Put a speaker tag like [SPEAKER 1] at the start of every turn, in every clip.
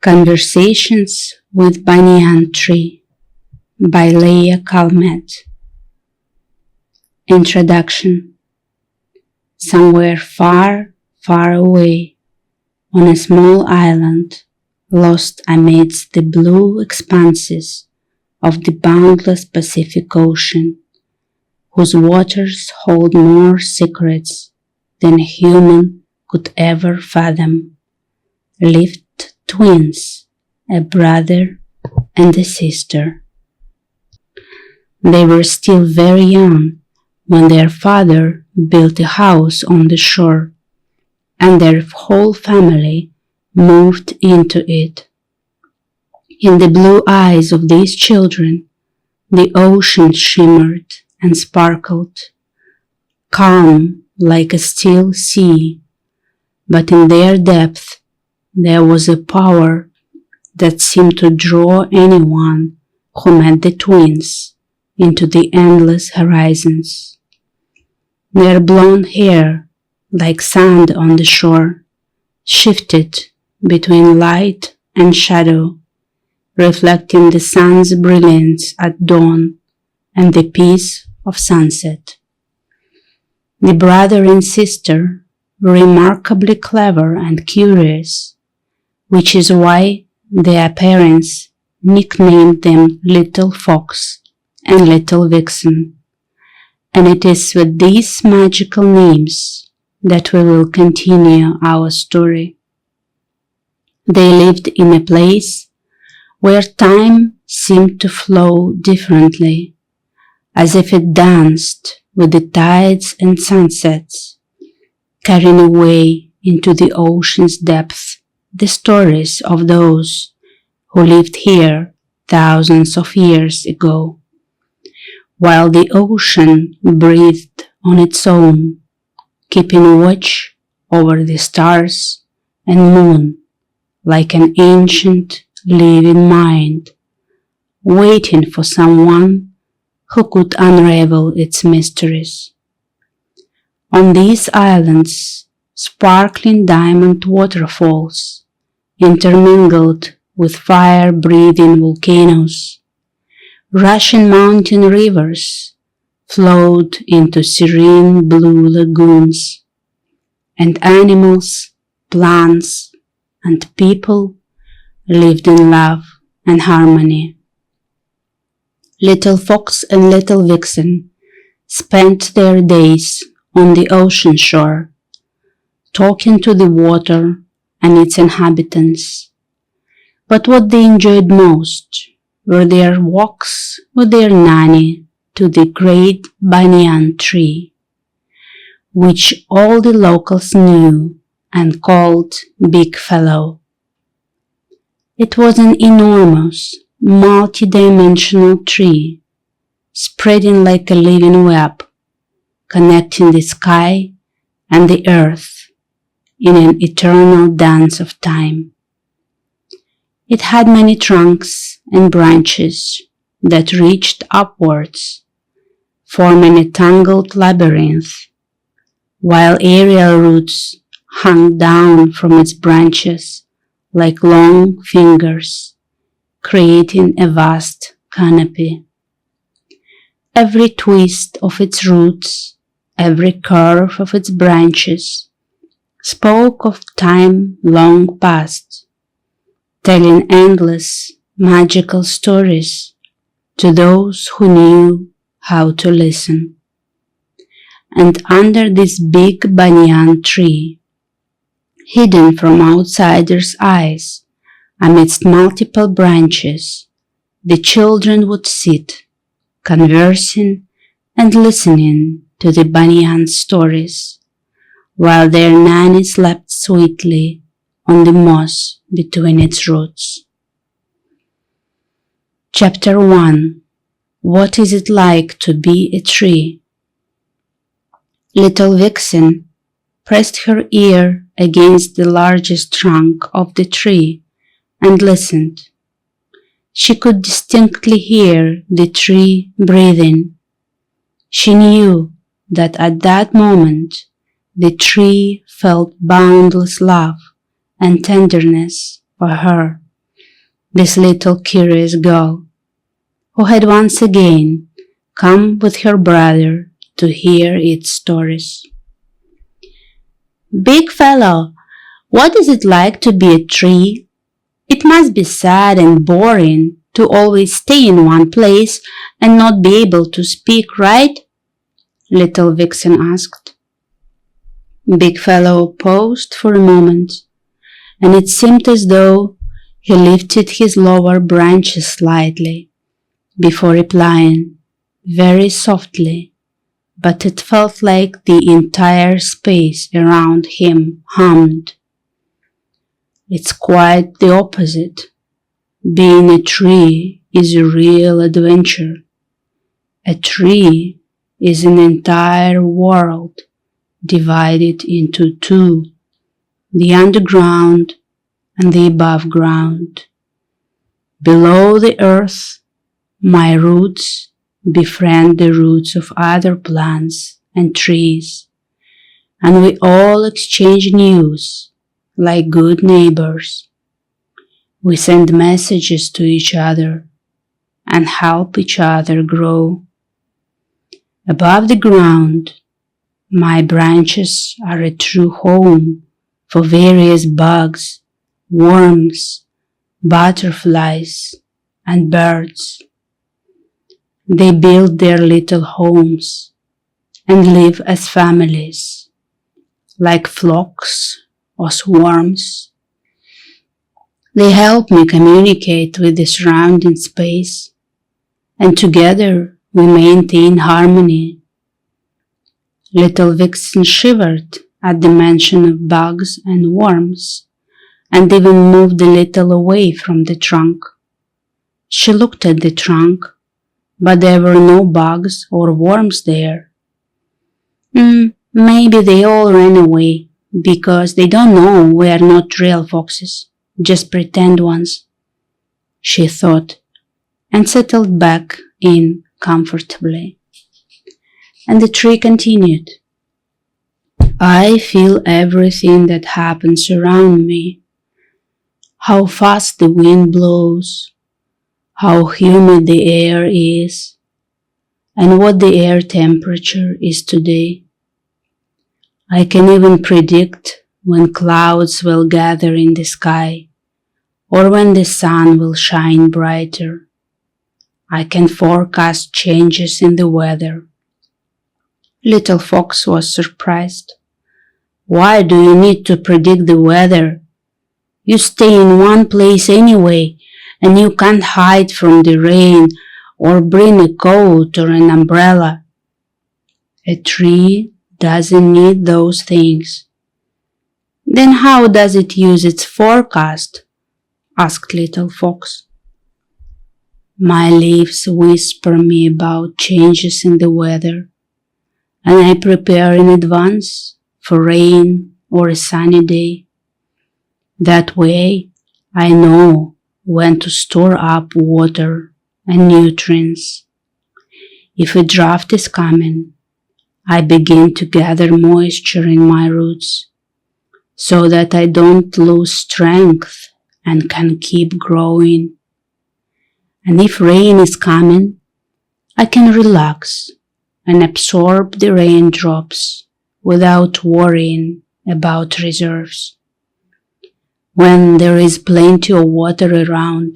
[SPEAKER 1] Conversations with Banyan Tree by Leia Kalmet. Introduction. Somewhere far, far away, on a small island, lost amidst the blue expanses of the boundless Pacific Ocean, whose waters hold more secrets than a human could ever fathom, lived twins, a brother and a sister. They were still very young when their father built a house on the shore, and their whole family moved into it. In the blue eyes of these children, the ocean shimmered and sparkled, calm like a still sea, but in their depth there was a power that seemed to draw anyone who met the twins into the endless horizons. Their blonde hair, like sand on the shore, shifted between light and shadow, reflecting the sun's brilliance at dawn and the peace of sunset. The brother and sister were remarkably clever and curious, which is why their parents nicknamed them Little Fox and Little Vixen, and it is with these magical names that we will continue our story. They lived in a place where time seemed to flow differently, as if it danced with the tides and sunsets, carrying away into the ocean's depths the stories of those who lived here thousands of years ago, while the ocean breathed on its own, keeping watch over the stars and moon like an ancient living mind, waiting for someone who could unravel its mysteries. On these islands, sparkling diamond waterfalls intermingled with fire-breathing volcanoes, rushing mountain rivers flowed into serene blue lagoons, and animals, plants, and people lived in love and harmony. Little Fox and Little Vixen spent their days on the ocean shore, talking to the water and its inhabitants. But what they enjoyed most were their walks with their nanny to the great Banyan Tree, which all the locals knew and called Big Fellow. It was an enormous, multi-dimensional tree, spreading like a living web, connecting the sky and the earth in an eternal dance of time. It had many trunks and branches that reached upwards, forming a tangled labyrinth, while aerial roots hung down from its branches like long fingers, creating a vast canopy. Every twist of its roots, every curve of its branches, spoke of time long past, telling endless magical stories to those who knew how to listen. And under this big banyan tree, hidden from outsiders' eyes amidst multiple branches, the children would sit, conversing and listening to the banyan stories, while their nanny slept sweetly on the moss between its roots. Chapter 1. What is it like to be a tree? Little Vixen pressed her ear against the largest trunk of the tree and listened. She could distinctly hear the tree breathing. She knew that at that moment the tree felt boundless love and tenderness for her this little curious girl, who had once again come with her brother to hear its stories. "Big fellow, what is it like to be a tree? It must be sad and boring to always stay in one place and not be able to speak, right?" Little Vixen asked. Big fellow paused for a moment, and it seemed as though he lifted his lower branches slightly before replying, very softly, but it felt like the entire space around him hummed. "It's quite the opposite. Being a tree is a real adventure. A tree is an entire world divided into two, the underground and the above ground. Below the earth, my roots befriend the roots of other plants and trees, and we all exchange news like good neighbors. We send messages to each other and help each other grow. Above the ground, my branches are a true home for various bugs, worms, butterflies, and birds. They build their little homes and live as families, like flocks or swarms. They help me communicate with the surrounding space, and together we maintain harmony." Little Vixen shivered at the mention of bugs and worms, and even moved a little away from the trunk. She looked at the trunk, but there were no bugs or worms there. Maybe they all ran away, because they don't know we are not real foxes, just pretend ones," she thought, and settled back in comfortably. And the tree continued. "I feel everything that happens around me. How fast the wind blows, how humid the air is, and what the air temperature is today. I can even predict when clouds will gather in the sky, or when the sun will shine brighter. I can forecast changes in the weather." Little Fox was surprised. "Why do you need to predict the weather? You stay in one place anyway, and you can't hide from the rain or bring a coat or an umbrella." "A tree doesn't need those things." "Then how does it use its forecast?" asked Little Fox. "My leaves whisper me about changes in the weather, and I prepare in advance for rain or a sunny day. That way, I know when to store up water and nutrients. If a drought is coming, I begin to gather moisture in my roots so that I don't lose strength and can keep growing. And if rain is coming, I can relax and absorb the raindrops without worrying about reserves. When there is plenty of water around,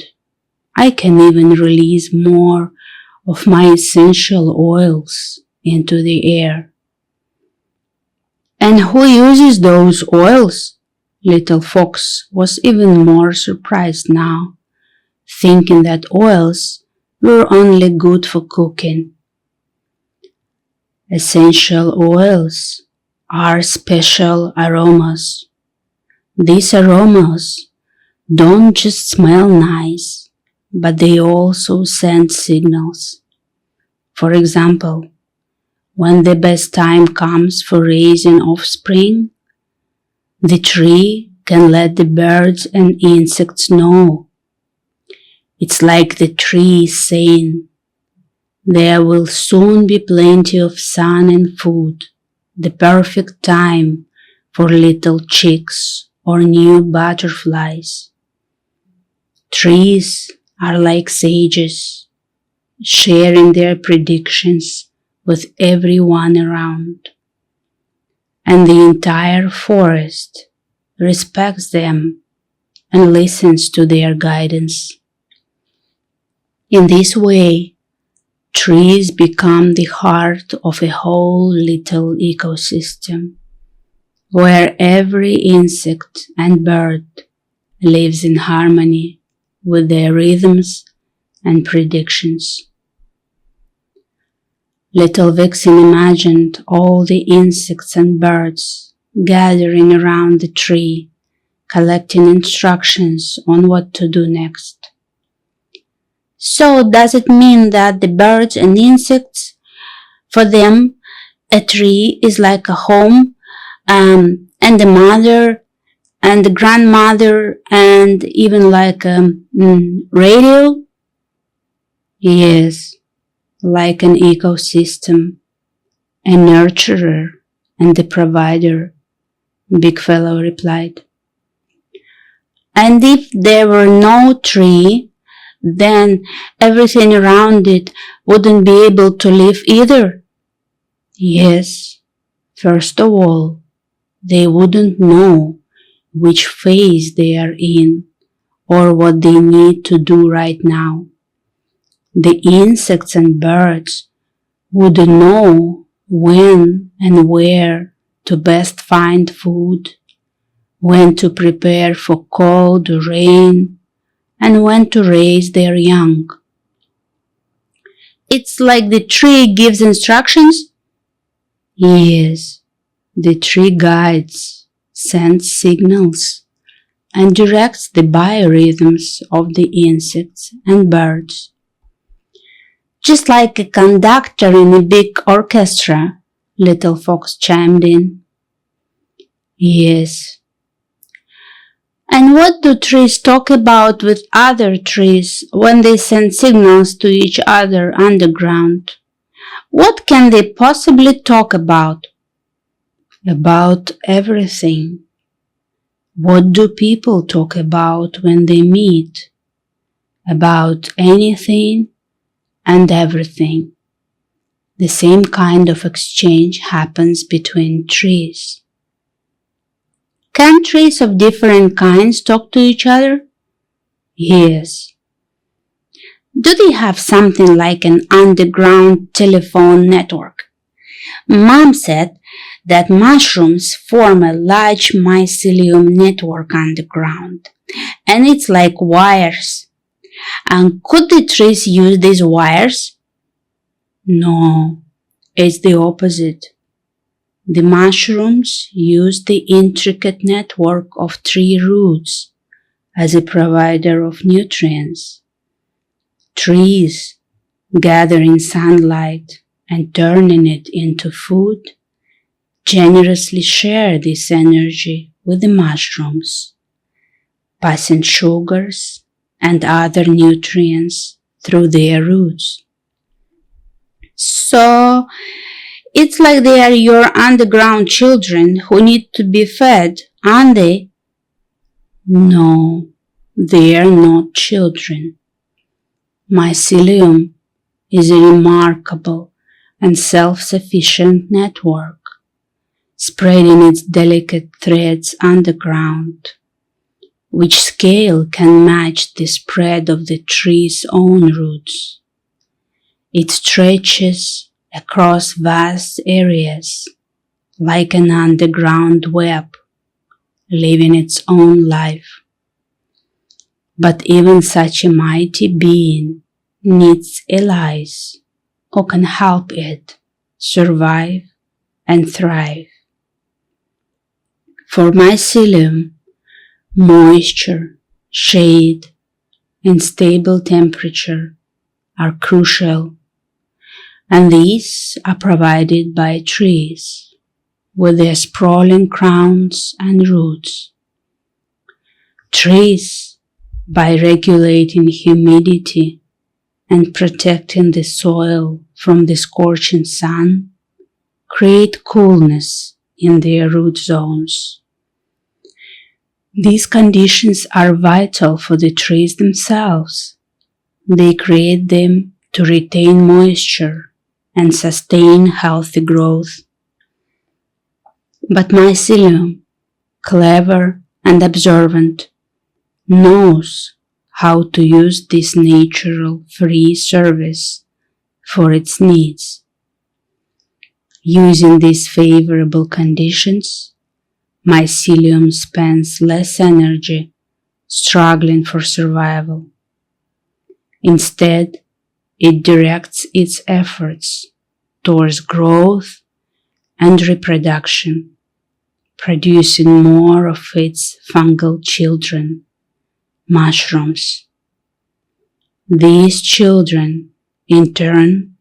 [SPEAKER 1] I can even release more of my essential oils into the air." "And who uses those oils?" Little Fox was even more surprised now, thinking that oils were only good for cooking. "Essential oils are special aromas. These aromas don't just smell nice, but they also send signals. For example, when the best time comes for raising offspring, the tree can let the birds and insects know. It's like the tree saying, 'There will soon be plenty of sun and food, the perfect time for little chicks or new butterflies.' Trees are like sages, sharing their predictions with everyone around, and the entire forest respects them and listens to their guidance. In this way, trees become the heart of a whole little ecosystem, where every insect and bird lives in harmony with their rhythms and predictions. Little Vixen imagined all the insects and birds gathering around the tree, collecting instructions on what to do next. So does it mean that the birds and insects, for them, a tree is like a home, and the mother and the grandmother and even like a radio? Yes, like an ecosystem, a nurturer and a provider, Big Fellow replied. And if there were no tree, then everything around it wouldn't be able to live either. Yes, first of all, they wouldn't know which phase they are in or what they need to do right now. The insects and birds wouldn't know when and where to best find food, when to prepare for cold or rain, and when to raise their young. It's like the tree gives instructions? Yes, the tree guides, sends signals, and directs the biorhythms of the insects and birds. Just like a conductor in a big orchestra, Little Fox chimed in. Yes. And what do trees talk about with other trees when they send signals to each other underground? What can they possibly talk about? About everything. What do people talk about when they meet? About anything and everything. The same kind of exchange happens between trees. Can trees of different kinds talk to each other? Yes. Do they have something like an underground telephone network? Mom said that mushrooms form a large mycelium network underground, and it's like wires. And could the trees use these wires? No, it's the opposite. The mushrooms use the intricate network of tree roots as a provider of nutrients. Trees, gathering sunlight and turning it into food, generously share this energy with the mushrooms, passing sugars and other nutrients through their roots. So, it's like they are your underground children who need to be fed, aren't they? No, they are not children. Mycelium is a remarkable and self-sufficient network, spreading its delicate threads underground, which scale can match the spread of the tree's own roots. It stretches across vast areas like an underground web, living its own life. But even such a mighty being needs allies who can help it survive and thrive. For mycelium, moisture, shade, and stable temperature are crucial, and these are provided by trees with their sprawling crowns and roots. Trees, by regulating humidity and protecting the soil from the scorching sun, create coolness in their root zones. These conditions are vital for the trees themselves. They create them to retain moisture and sustain healthy growth. But mycelium, clever and observant, knows how to use this natural free service for its needs. Using these favorable conditions, mycelium spends less energy struggling for survival. Instead, it directs its efforts towards growth and reproduction, producing more of its fungal children, mushrooms. These children, in turn,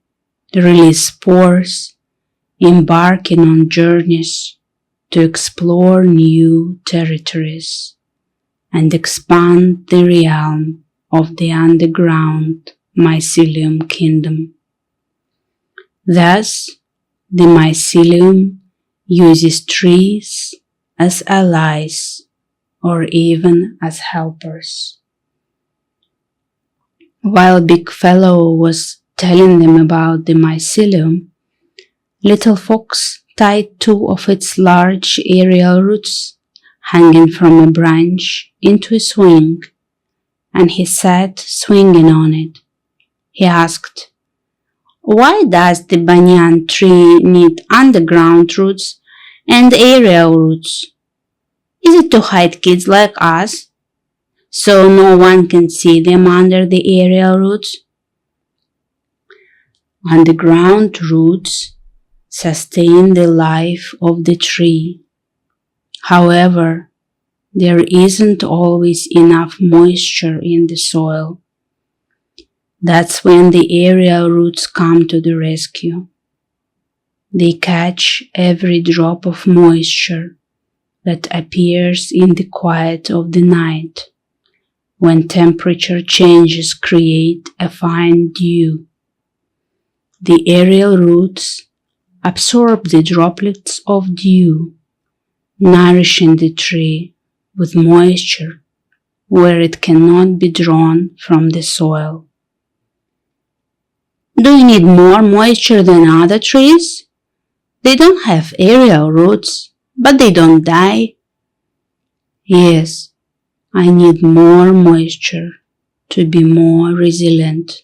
[SPEAKER 1] release spores, embarking on journeys to explore new territories and expand the realm of the underground mycelium kingdom. Thus, the mycelium uses trees as allies or even as helpers. While Big Fellow was telling them about the mycelium, Little Fox tied two of its large aerial roots hanging from a branch into a swing, and he sat swinging on it. He asked, "Why does the banyan tree need underground roots and aerial roots? Is it to hide kids like us, so no one can see them under the aerial roots?" Underground roots sustain the life of the tree. However, there isn't always enough moisture in the soil. That's when the aerial roots come to the rescue. They catch every drop of moisture that appears in the quiet of the night, when temperature changes create a fine dew. The aerial roots absorb the droplets of dew, nourishing the tree with moisture where it cannot be drawn from the soil. Do you need more moisture than other trees? They don't have aerial roots, but they don't die. Yes, I need more moisture to be more resilient.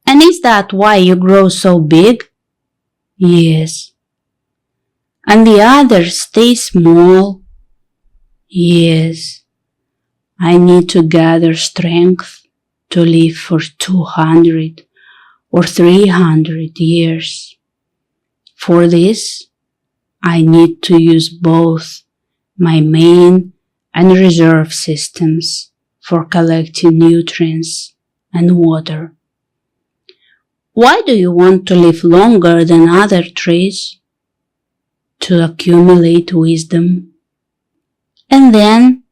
[SPEAKER 1] And is that why you grow so big? Yes. And the others stay small? Yes. I need to gather strength to live for 200 or 300 years. For this, I need to use both my main and reserve systems for collecting nutrients and water. Why do you want to live longer than other trees? To accumulate wisdom. And then,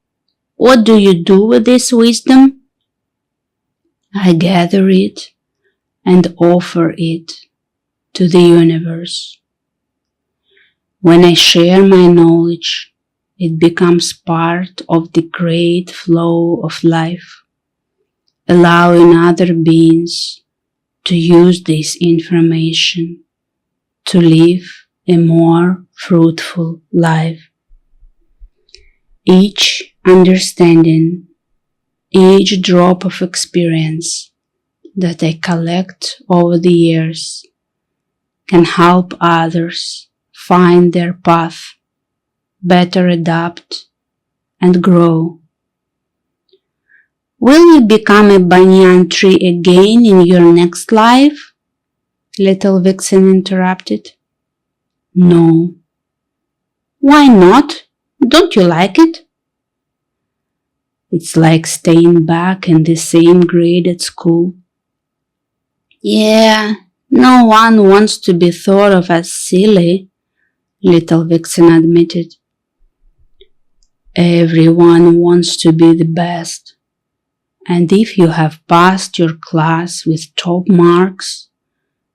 [SPEAKER 1] what do you do with this wisdom? I gather it and offer it to the universe. When I share my knowledge, it becomes part of the great flow of life, allowing other beings to use this information to live a more fruitful life. Each understanding, each drop of experience that I collect over the years can help others find their path, better adapt, and grow. Will you become a banyan tree again in your next life? Little Vixen interrupted. No. Why not? Don't you like it? It's like staying back in the same grade at school. Yeah, no one wants to be thought of as silly, Little Vixen admitted. Everyone wants to be the best. And if you have passed your class with top marks,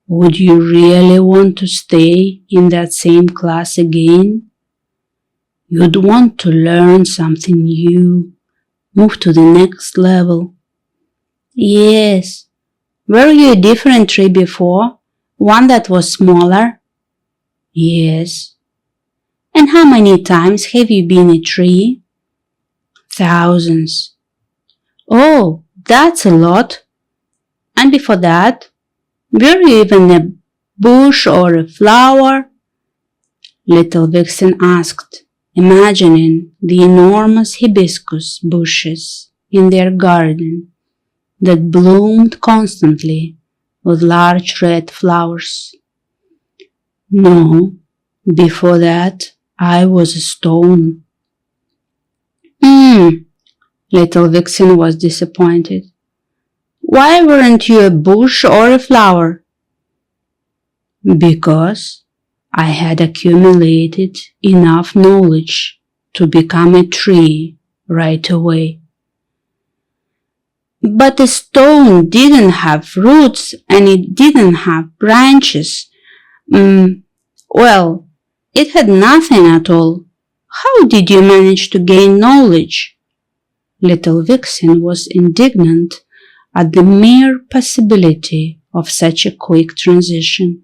[SPEAKER 1] would you really want to stay in that same class again? You'd want to learn something new, move to the next level. Yes. Were you a different tree before? One that was smaller? Yes. And how many times have you been a tree? Thousands. Oh, that's a lot. And before that, were you even a bush or a flower? Little Vixen asked, imagining the enormous hibiscus bushes in their garden that bloomed constantly with large red flowers. No, before that I was a stone. Little Vixen was disappointed. Why weren't you a bush or a flower? Because I had accumulated enough knowledge to become a tree right away. But the stone didn't have roots and it didn't have branches. Well, it had nothing at all. How did you manage to gain knowledge? Little Vixen was indignant at the mere possibility of such a quick transition.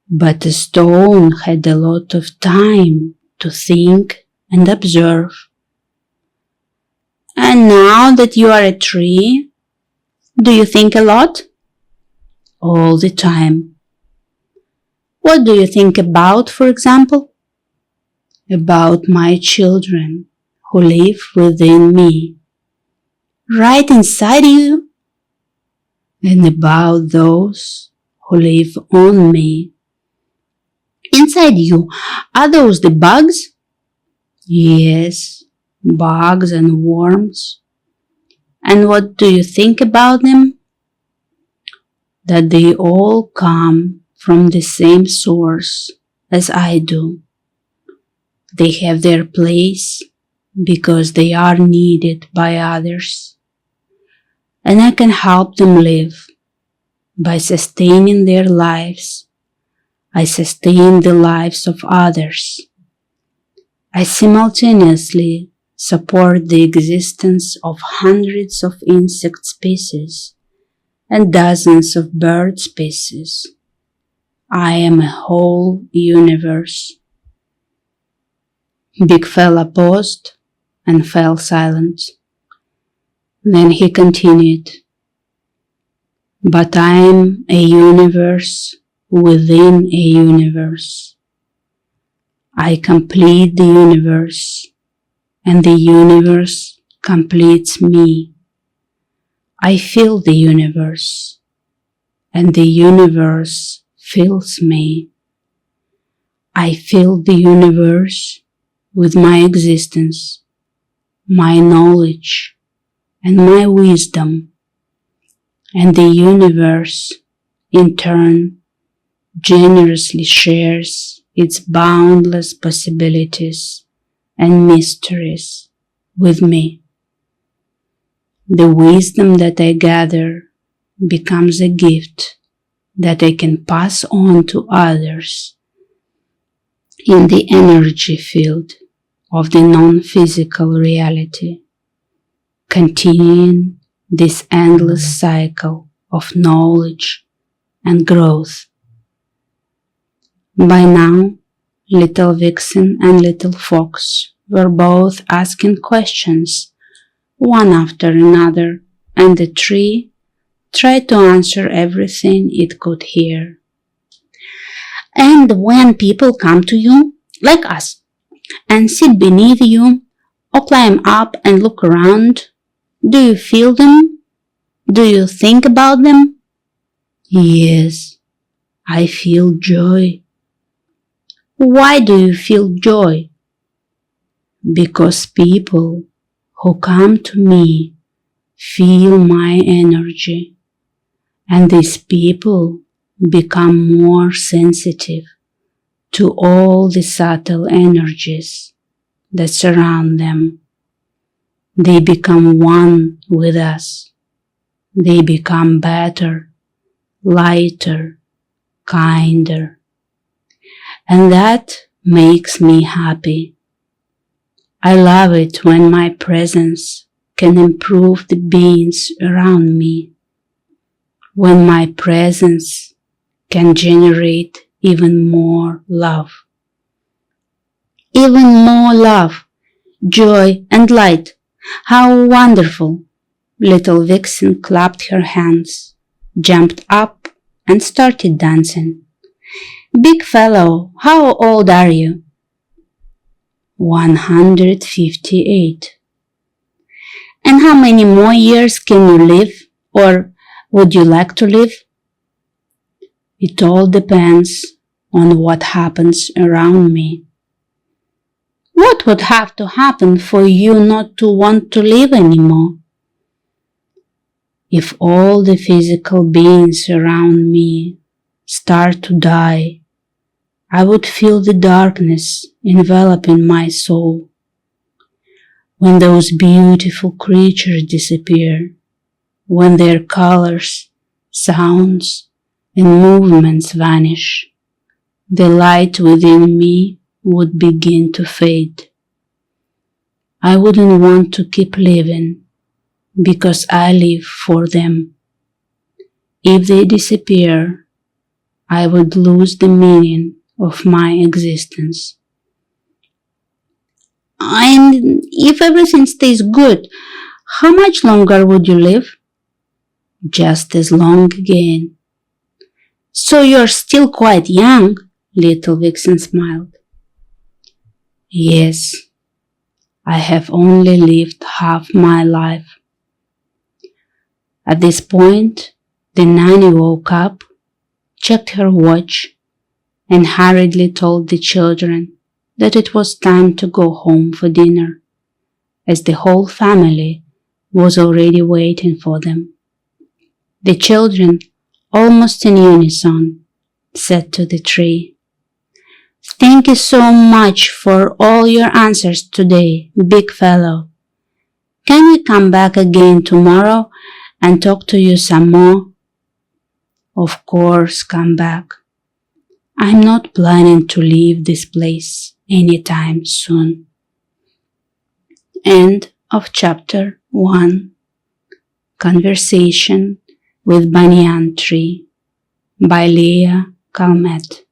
[SPEAKER 1] But the stone had a lot of time to think and observe. And now that you are a tree, do you think a lot? All the time. What do you think about, for example? About my children who live within me. Right inside you? And about those who live on me. Inside you, are those the bugs? Yes, bugs and worms. And what do you think about them? That they all come from the same source as I do. They have their place because they are needed by others. And I can help them live by sustaining their lives. I sustain the lives of others. I simultaneously support the existence of hundreds of insect species and dozens of bird species. I am a whole universe. Big Fella paused and fell silent. Then he continued, but I am a universe within a universe. I complete the universe, and the universe completes me. I fill the universe, and the universe fills me. I fill the universe with my existence, my knowledge, and my wisdom, and the universe, in turn, generously shares its boundless possibilities and mysteries with me. The wisdom that I gather becomes a gift that I can pass on to others in the energy field of the non-physical reality, continuing this endless cycle of knowledge and growth. By now, Little Vixen and Little Fox were both asking questions, one after another, and the tree tried to answer everything it could hear. And when people come to you, like us, and sit beneath you, or climb up and look around, do you feel them? Do you think about them? Yes, I feel joy. Why do you feel joy? Because people who come to me feel my energy, and these people become more sensitive to all the subtle energies that surround them. They become one with us. They become better, lighter, kinder. And that makes me happy. I love it when my presence can improve the beings around me, when my presence can generate even more love. Even more love, joy, and light. How wonderful! Little Vixen clapped her hands, jumped up, and started dancing. Big fellow, how old are you? 158. And how many more years can you live? Or would you like to live? It all depends on what happens around me. What would have to happen for you not to want to live anymore? If all the physical beings around me start to die, I would feel the darkness enveloping my soul. When those beautiful creatures disappear, when their colors, sounds, and movements vanish, the light within me would begin to fade. I wouldn't want to keep living because I live for them. If they disappear, I would lose the meaning of my existence. And if everything stays good, how much longer would you live? Just as long again. So you're still quite young, little Vixen smiled. Yes, I have only lived half my life. At this point, the nanny woke up, checked her watch, and hurriedly told the children that it was time to go home for dinner, as the whole family was already waiting for them. The children, almost in unison, said to the tree, "Thank you so much for all your answers today, big fellow. Can we come back again tomorrow and talk to you some more?" Of course, come back. I'm not planning to leave this place anytime soon. End of chapter 1. Conversation with Banyan Tree by Leia Kalmet.